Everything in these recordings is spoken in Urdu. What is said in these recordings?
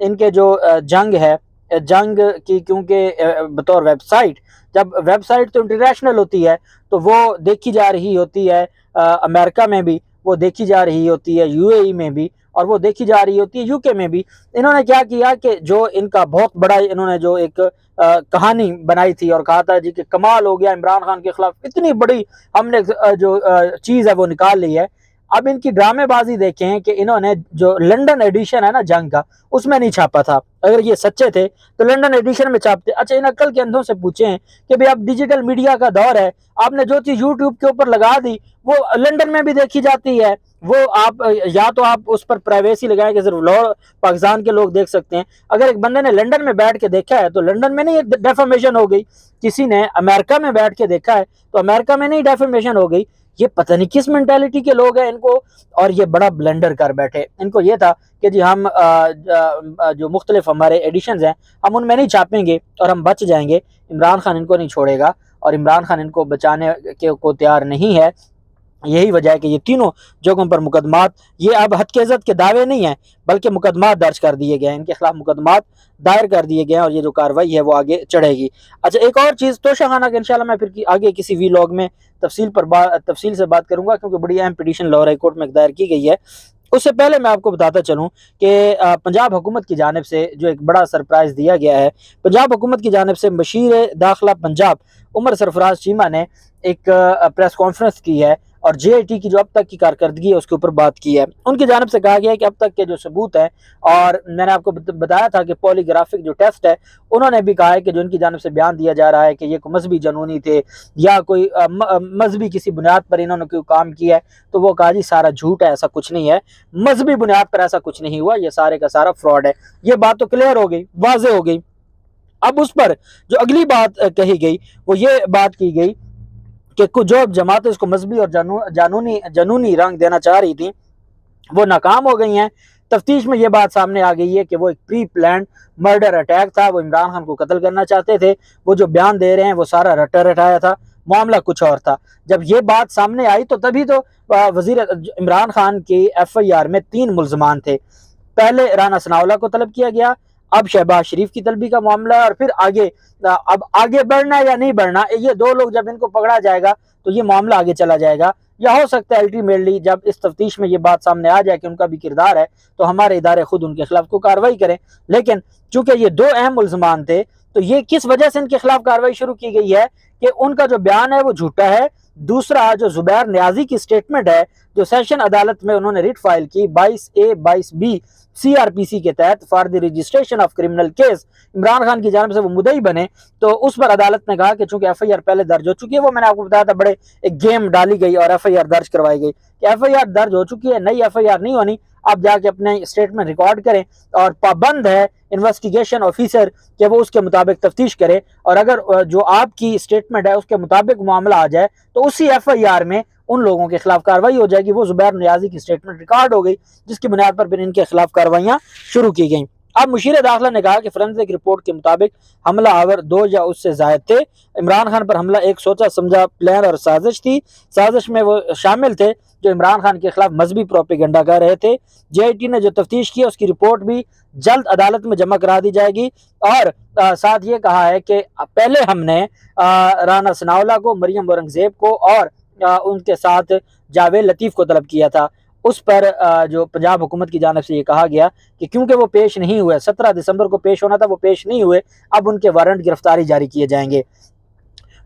ان کے جو جنگ ہے، جنگ کی، کیونکہ بطور ویب سائٹ، جب ویب سائٹ تو انٹرنیشنل ہوتی ہے تو وہ دیکھی جا رہی ہوتی ہے امریکہ میں بھی، وہ دیکھی جا رہی ہوتی ہے یو اے ای میں بھی، اور وہ دیکھی جا رہی ہوتی ہے یو کے میں بھی۔ انہوں نے کیا کیا کہ جو ان کا بہت بڑا، انہوں نے جو ایک کہانی بنائی تھی اور کہا تھا جی کہ کمال ہو گیا، عمران خان کے خلاف اتنی بڑی ہم نے جو چیز ہے وہ نکال لی ہے۔ اب ان کی ڈرامے بازی دیکھیں کہ انہوں نے جو لنڈن ایڈیشن ہے نا جنگ کا، اس میں نہیں چھاپا تھا۔ اگر یہ سچے تھے تو لنڈن ایڈیشن میں چھاپتے۔ اچھا، ان عقل کے اندھوں سے پوچھیں کہ بھئی اب ڈیجیٹل میڈیا کا دور ہے، آپ نے جو چیز یوٹیوب کے اوپر لگا دی وہ لنڈن میں بھی دیکھی جاتی ہے، وہ آپ یا تو آپ اس پر پرائیویسی لگائیں کہ صرف لاہور پاکستان کے لوگ دیکھ سکتے ہیں۔ اگر ایک بندے نے لنڈن میں بیٹھ کے دیکھا ہے تو لنڈن میں نہیں ڈیفامیشن ہو گئی، کسی نے امریکہ میں بیٹھ کے دیکھا ہے تو امریکہ میں نہیں ڈیفامیشن ہو گئی۔ یہ پتہ نہیں کس مینٹیلٹی کے لوگ ہیں ان کو، اور یہ بڑا بلنڈر کر بیٹھے۔ ان کو یہ تھا کہ جی ہم جو مختلف ہمارے ایڈیشنز ہیں ہم ان میں نہیں چھاپیں گے اور ہم بچ جائیں گے، عمران خان ان کو نہیں چھوڑے گا، اور عمران خان ان کو بچانے کو تیار نہیں ہے۔ یہی وجہ ہے کہ یہ تینوں جگہوں پر مقدمات، یہ اب حد کی عزت کے دعوے نہیں ہیں بلکہ مقدمات درج کر دیے گئے ہیں، ان کے خلاف مقدمات دائر کر دیے گئے ہیں، اور یہ جو کارروائی ہے وہ آگے چڑھے گی۔ اچھا، ایک اور چیز توشہ خانہ کا انشاءاللہ میں پھر آگے کسی ویلاگ میں تفصیل سے بات کروں گا، کیونکہ بڑی اہم پٹیشن لاہور ہائی کورٹ میں دائر کی گئی ہے۔ اس سے پہلے میں آپ کو بتاتا چلوں کہ پنجاب حکومت کی جانب سے جو ایک بڑا سرپرائز دیا گیا ہے، پنجاب حکومت کی جانب سے مشیر داخلہ پنجاب عمر سرفراز چیمہ نے ایک پریس کانفرنس کی ہے، اور جے آئی ٹی کی جو اب تک کی کارکردگی ہے اس کے اوپر بات کی ہے۔ ان کی جانب سے کہا گیا ہے کہ اب تک کے جو ثبوت ہیں، اور میں نے آپ کو بتایا تھا کہ پولی گرافک جو ٹیسٹ ہے، انہوں نے بھی کہا ہے کہ جو ان کی جانب سے بیان دیا جا رہا ہے کہ یہ کوئی مذہبی جنونی تھے یا کوئی مذہبی کسی بنیاد پر انہوں نے کوئی کام کیا ہے، تو وہ کہا جی سارا جھوٹ ہے، ایسا کچھ نہیں ہے، مذہبی بنیاد پر ایسا کچھ نہیں ہوا، یہ سارے کا سارا فراڈ ہے۔ یہ بات تو کلیئر ہو گئی، واضح ہو گئی۔ اب اس پر جو اگلی بات کہی گئی وہ یہ بات کی گئی کہ جو جماعتیں اس کو مذہبی اور جنونی رنگ دینا چاہ رہی تھیں وہ ناکام ہو گئی ہیں۔ تفتیش میں یہ بات سامنے آ گئی ہے کہ وہ ایک پری پلانڈ مرڈر اٹیک تھا، وہ عمران خان کو قتل کرنا چاہتے تھے، وہ جو بیان دے رہے ہیں وہ سارا رٹا رٹایا تھا، معاملہ کچھ اور تھا۔ جب یہ بات سامنے آئی تو تبھی تو وزیر عمران خان کی ایف آئی آر میں 3 ملزمان تھے۔ پہلے رانا ثناءاللہ کو طلب کیا گیا، اب شہباز شریف کی طلبی کا معاملہ ہے، اور پھر اب آگے بڑھنا ہے یا نہیں بڑھنا، یہ 2 لوگ جب ان کو پکڑا جائے گا تو یہ معاملہ آگے چلا جائے گا، یا ہو سکتا ہے الٹیمیٹلی جب اس تفتیش میں یہ بات سامنے آ جائے کہ ان کا بھی کردار ہے تو ہمارے ادارے خود ان کے خلاف کو کارروائی کریں۔ لیکن چونکہ یہ 2 اہم ملزمان تھے تو یہ کس وجہ سے ان کے خلاف کارروائی شروع کی گئی ہے کہ ان کا جو بیان ہے وہ جھوٹا ہے۔ دوسرا جو زبیر نیازی کی سٹیٹمنٹ ہے جو سیشن عدالت میں انہوں نے ریٹ فائل کی 22A 22B CRPC کے تحت for the registration of criminal case, Imran Khan کی جانب سے وہ مدعی بنے، تو اس پر عدالت نے کہا کہ چونکہ ایف آئی آر پہلے درج ہو چکی ہے، وہ میں نے آپ کو بتایا تھا بڑے ایک گیم ڈالی گئی اور ایف آئی آر درج کروائی گئی کہ ایف آئی آر درج ہو چکی ہے، نئی ایف آئی آر نہیں ہونی، آپ جا کے اپنے اسٹیٹمنٹ ریکارڈ کریں، اور پابند ہے انویسٹیگیشن آفیسر کہ وہ اس کے مطابق تفتیش کرے، اور اگر جو آپ کی اسٹیٹمنٹ ہے اس کے مطابق معاملہ آ جائے تو اسی ایف آئی آر میں ان لوگوں کے خلاف کارروائی ہو جائے گی۔ وہ زبیر نیازی کی اسٹیٹمنٹ ریکارڈ ہو گئی جس کی بنیاد پر پھر ان کے خلاف کارروائیاں شروع کی گئیں۔ اب مشیر داخلہ نے کہا کہ فورینسک رپورٹ کے مطابق حملہ آور 2 یا اس سے زائد تھے، عمران خان پر حملہ ایک سوچا سمجھا پلان اور سازش تھی، سازش میں وہ شامل تھے جو عمران خان کے خلاف مذہبی پروپیگنڈا کر رہے تھے۔ جے آئی ٹی نے جو تفتیش کی اس کی رپورٹ بھی جلد عدالت میں جمع کرا دی جائے گی، اور ساتھ یہ کہا ہے کہ پہلے ہم نے رانا ثناءاللہ کو، مریم اورنگزیب کو اور ان کے ساتھ جاوید لطیف کو طلب کیا تھا، اس پر جو پنجاب حکومت کی جانب سے یہ کہا گیا کہ کیونکہ وہ پیش نہیں ہوئے، 17 دسمبر کو پیش ہونا تھا، وہ پیش نہیں ہوئے، اب ان کے وارنٹ گرفتاری جاری کیے جائیں گے۔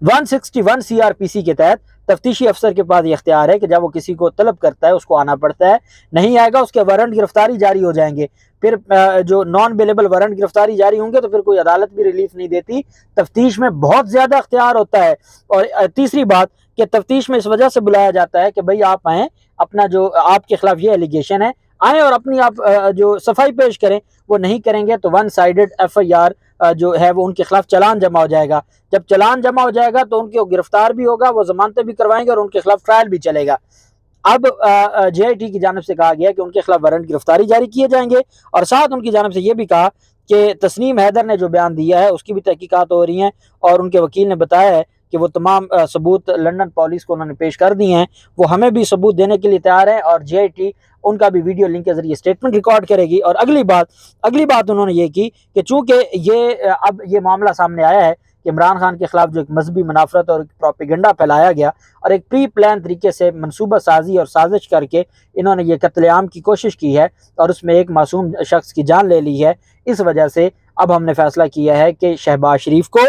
161 CRPC کے تحت تفتیشی افسر کے پاس یہ اختیار ہے کہ جب وہ کسی کو طلب کرتا ہے اس کو آنا پڑتا ہے، نہیں آئے گا اس کے وارنٹ گرفتاری جاری ہو جائیں گے۔ پھر جو نان بیلیبل وارنٹ گرفتاری جاری ہوں گے تو پھر کوئی عدالت بھی ریلیف نہیں دیتی، تفتیش میں بہت زیادہ اختیار ہوتا ہے۔ اور تیسری بات کہ تفتیش میں اس وجہ سے بلایا جاتا ہے کہ بھئی آپ آئیں، اپنا جو آپ کے خلاف یہ ایلیگیشن ہے آئیں اور اپنی آپ جو صفائی پیش کریں، وہ نہیں کریں گے تو 1 سائیڈڈ ایف آئی آر جو ہے وہ ان کے خلاف چلان جمع ہو جائے گا، جب چلان جمع ہو جائے گا تو ان کو گرفتار بھی ہوگا، وہ ضمانتیں بھی کروائیں گے اور ان کے خلاف ٹرائل بھی چلے گا۔ اب جے آئی ٹی کی جانب سے کہا گیا کہ ان کے خلاف وارنٹ گرفتاری جاری کیے جائیں گے، اور ساتھ ان کی جانب سے یہ بھی کہا کہ تسنیم حیدر نے جو بیان دیا ہے اس کی بھی تحقیقات ہو رہی ہیں، اور ان کے وکیل نے بتایا ہے کہ وہ تمام ثبوت لندن پولیس کو انہوں نے پیش کر دیے ہیں، وہ ہمیں بھی ثبوت دینے کے لیے تیار ہیں، اور JIT ان کا بھی ویڈیو لنک کے ذریعے سٹیٹمنٹ ریکارڈ کرے گی۔ اور اگلی بات انہوں نے یہ کی کہ چونکہ اب یہ معاملہ سامنے آیا ہے کہ عمران خان کے خلاف جو ایک مذہبی منافرت اور پروپیگنڈا پھیلایا گیا اور ایک پری پلان طریقے سے منصوبہ سازی اور سازش کر کے انہوں نے یہ قتل عام کی کوشش کی ہے اور اس میں ایک معصوم شخص کی جان لے لی ہے، اس وجہ سے اب ہم نے فیصلہ کیا ہے کہ شہباز شریف کو،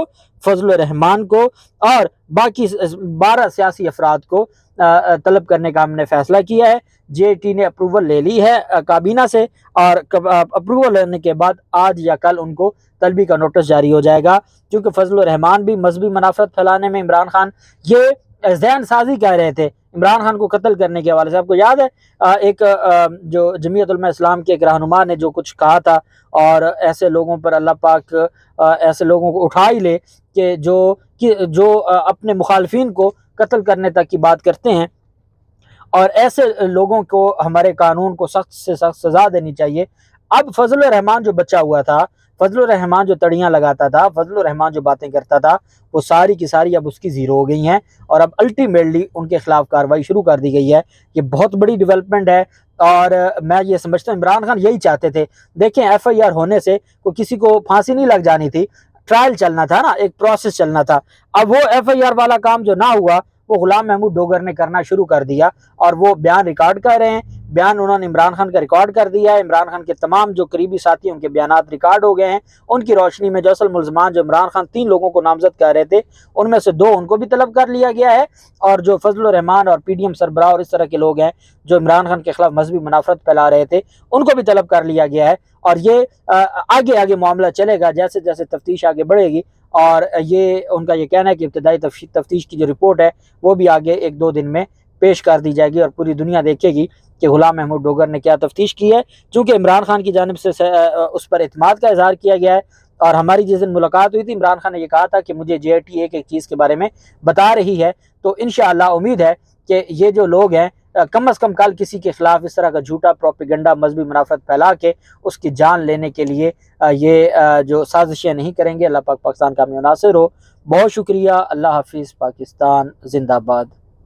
فضل الرحمان کو اور باقی 12 سیاسی افراد کو طلب کرنے کا ہم نے فیصلہ کیا ہے۔ JIT نے اپروول لے لی ہے کابینہ سے، اور اپروول لینے کے بعد آج یا کل ان کو طلبی کا نوٹس جاری ہو جائے گا، کیونکہ فضل الرحمان بھی مذہبی منافرت پھیلانے میں عمران خان یہ ذہن سازی کہہ رہے تھے عمران خان کو قتل کرنے کے حوالے سے۔ آپ کو یاد ہے ایک جو جمعیت علماء اسلام کے ایک رہنما نے جو کچھ کہا تھا، اور ایسے لوگوں پر اللہ پاک ایسے لوگوں کو اٹھا ہی لے کہ جو اپنے مخالفین کو قتل کرنے تک کی بات کرتے ہیں، اور ایسے لوگوں کو ہمارے قانون کو سخت سے سخت سزا دینی چاہیے۔ اب فضل الرحمان جو بچا ہوا تھا، فضل الرحمان جو تڑیاں لگاتا تھا، فضل الرحمان جو باتیں کرتا تھا، وہ ساری کی ساری اب اس کی زیرو ہو گئی ہیں، اور اب الٹیمیٹلی ان کے خلاف کارروائی شروع کر دی گئی ہے۔ یہ بہت بڑی ڈیولپمنٹ ہے، اور میں یہ سمجھتا ہوں عمران خان یہی چاہتے تھے۔ دیکھیں FIR ہونے سے کسی کو پھانسی نہیں لگ جانی تھی، ٹرائل چلنا تھا نا، ایک پروسیس چلنا تھا۔ اب وہ FIR والا کام جو نہ ہوا، وہ غلام محمود ڈوگر نے کرنا شروع کر دیا، اور وہ بیان ریکارڈ کر رہے ہیں۔ بیان انہوں نے عمران خان کا ریکارڈ کر دیا ہے، عمران خان کے تمام جو قریبی ساتھی ان کے بیانات ریکارڈ ہو گئے ہیں۔ ان کی روشنی میں جو اصل ملزمان جو عمران خان 3 لوگوں کو نامزد کر رہے تھے، ان میں سے 2 ان کو بھی طلب کر لیا گیا ہے، اور جو فضل الرحمان اور PDM سربراہ اور اس طرح کے لوگ ہیں جو عمران خان کے خلاف مذہبی منافرت پھیلا رہے تھے، ان کو بھی طلب کر لیا گیا ہے۔ اور یہ آگے معاملہ چلے گا جیسے جیسے تفتیش آگے بڑھے گی، اور یہ ان کا یہ کہنا ہے کہ ابتدائی تفتیش کی جو رپورٹ ہے وہ بھی آگے 1-2 دن میں پیش کر دی جائے گی، اور پوری دنیا دیکھے گی کہ غلام محمود ڈوگر نے کیا تفتیش کی ہے۔ چونکہ عمران خان کی جانب سے اس پر اعتماد کا اظہار کیا گیا ہے، اور ہماری جس دن ملاقات ہوئی تھی عمران خان نے یہ کہا تھا کہ مجھے JIT ایک چیز کے بارے میں بتا رہی ہے، تو انشاءاللہ امید ہے کہ یہ جو لوگ ہیں کم از کم کل کسی کے خلاف اس طرح کا جھوٹا پروپیگنڈا مذہبی منافرت پھیلا کے اس کی جان لینے کے لیے یہ جو سازشیں نہیں کریں گے۔ اللہ پاک پاکستان کا ہمیں ناصر ہو۔ بہت شکریہ۔ اللہ حافظ۔ پاکستان زندہ باد۔